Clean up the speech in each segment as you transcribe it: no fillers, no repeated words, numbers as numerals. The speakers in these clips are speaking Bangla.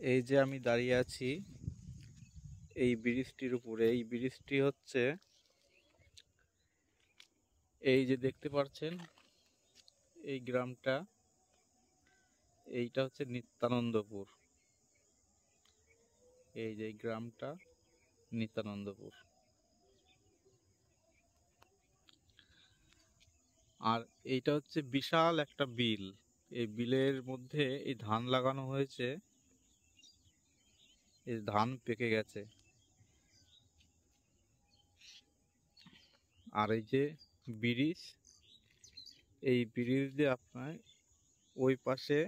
এই যে আমি দাঁড়িয়ে আছি এই ব্রিজটির উপরে। এই ব্রিজটি হচ্ছে, এই যে দেখতে পাচ্ছেন এই গ্রামটা, এইটা হচ্ছে নিত্যানন্দপুর। এই যে গ্রামটা নিত্যানন্দপুর। আর এইটা হচ্ছে বিশাল একটা বিল। এই বিলের মধ্যে এই ধান লাগানো হয়েছে, এই ধান পেকে গেছে। আর এই যে ব্রিজ, এই ব্রিজ দিয়ে আপনার ওই পাশে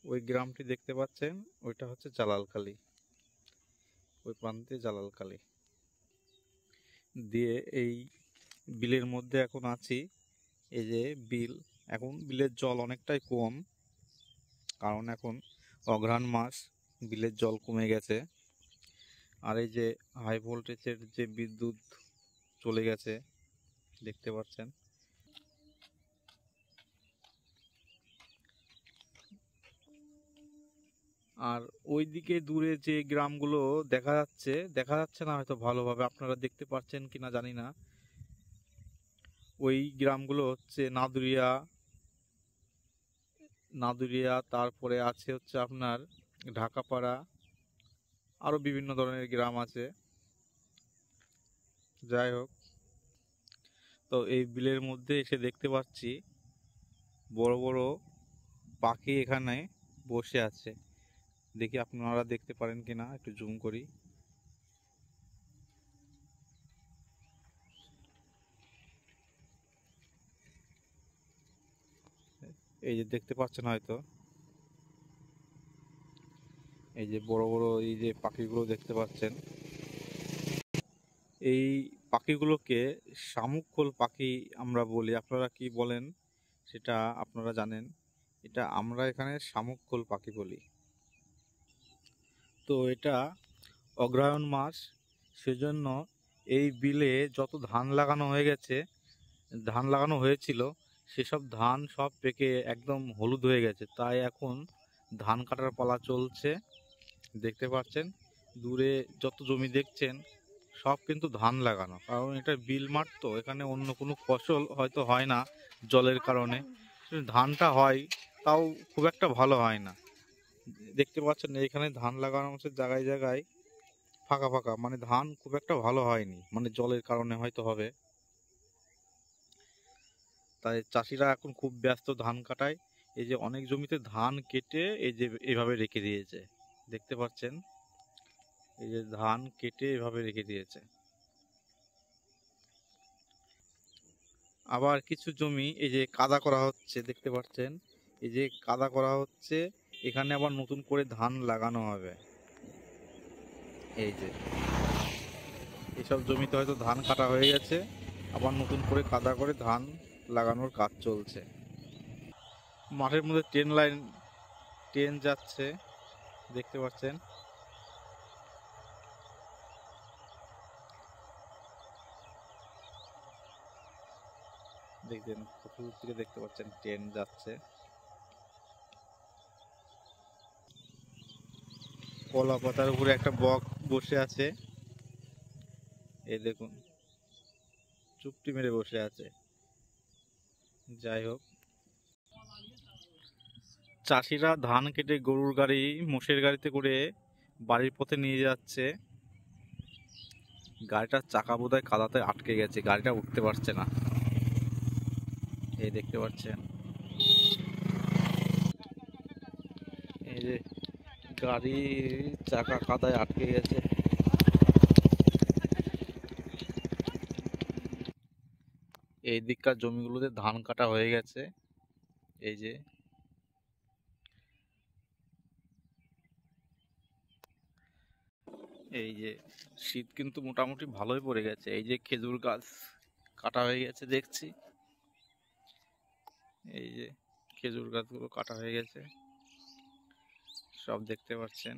ওই গ্রামটি দেখতে পাচ্ছেন, ওইটা হচ্ছে জালালখালী। ওই প্রান্তে জালালখালী দিয়ে এই বিলের মধ্যে এখন আছি। এই যে বিল, এখন বিলের জল অনেকটাই কম, কারণ এখন অঘ্রাণ মাস, বিলের জল কমে গেছে। আর এই যে হাই ভোল্টেজের যে বিদ্যুৎ চলে গেছে দেখতে পাচ্ছেন। আর ওইদিকে দূরে যে গ্রামগুলো দেখা যাচ্ছে না হয়তো ভালোভাবে, আপনারা দেখতে পাচ্ছেন কিনা জানি না। ওই গ্রামগুলো হচ্ছে নাদুরিয়া, তারপরে আছে হচ্ছে আপনার ঢাকাপাড়া, আরো বিভিন্ন ধরনের গ্রাম আছে। যাই হোক, তো এই বিলের মধ্যে এসে দেখতে পাচ্ছি বড় বড় পাখি এখানে বসে আছে। দেখি আপনারা দেখতে পারেন কিনা, একটু জুম করি। এই যে দেখতে পাচ্ছেন হয়তো, এই যে বড় বড় এই যে পাখিগুলো দেখতে পাচ্ছেন, এই পাখিগুলোকে শামুকখোল পাখি আমরা বলি। আপনারা কি বলেন সেটা আপনারা জানেন, এটা আমরা এখানে শামুকখোল পাখি বলি। তো এটা অগ্রহায়ণ মাস, সেজন্য এই বিলে যত ধান লাগানো হয়েছিল সেসব ধান সব পেকে একদম হলুদ হয়ে গেছে। তাই এখন ধান কাটার পালা চলছে। দেখতে পাচ্ছেন দূরে যত জমি দেখছেন সব কিন্তু ধান লাগানো, কারণ এটা বিল মাঠ, তো এখানে অন্য কোনো ফসল হয়তো হয় না জলের কারণে। ধানটা হয়, তাও খুব একটা ভালো হয় না। দেখতে পাচ্ছেন এখানে ধান লাগানো হচ্ছে জায়গায় জায়গায় ফাঁকা ফাঁকা, মানে ধান খুব একটা ভালো হয়নি, মানে জলের কারণে হয়তো হবে। তাই চাষিরা এখন খুব ব্যস্ত ধান কাটায়। এই যে অনেক জমিতে ধান কেটে এই যে এভাবে রেখে দিয়েছে, দেখতে পাচ্ছেন এই যে ধান কেটে এভাবে রেখে দিয়েছে। আবার কিছু জমি এই যে কাদা করা হচ্ছে, দেখতে পাচ্ছেন এই যে কাদা করা হচ্ছে, এখানে আবার নতুন করে ধান লাগানো হবে। এই যে এসব জমিতে হয়তো ধান কাটা হয়ে গেছে, আবার নতুন করে কাদা করে ধান লাগানোর কাজ চলছে। মাঠের মধ্যে ট্রেন যাচ্ছে, দেখতে পাচ্ছেন। দেখছেন কত দূর থেকে দেখতে পাচ্ছেন ট্রেন যাচ্ছে। কলা পাতার উপরে একটা বক বসে আছে, এই দেখুন চুপটি মেরে বসে আছে। যাই হোক, চাষিরা ধান কেটে গরুর গাড়ি, মোষের গাড়িতে করে বাড়ির পথে নিয়ে যাচ্ছে। গাড়িটার চাকা বোধহয় কাদাতে আটকে গেছে, গাড়িটা উঠতে পারছে না। এই দেখতে পাচ্ছেন এই যে গাড়ির চাকা কাদায় আটকে গেছে। এই দিককার জমিগুলোতে ধান কাটা হয়ে গেছে। এই যে এই যে শীত কিন্তু মোটামুটি ভালোই পড়ে গেছে। এই যে খেজুর গাছ কাটা হয়ে গেছে দেখছি, এই যে খেজুর গাছগুলো কাটা হয়ে গেছে, সব দেখতে পাচ্ছেন।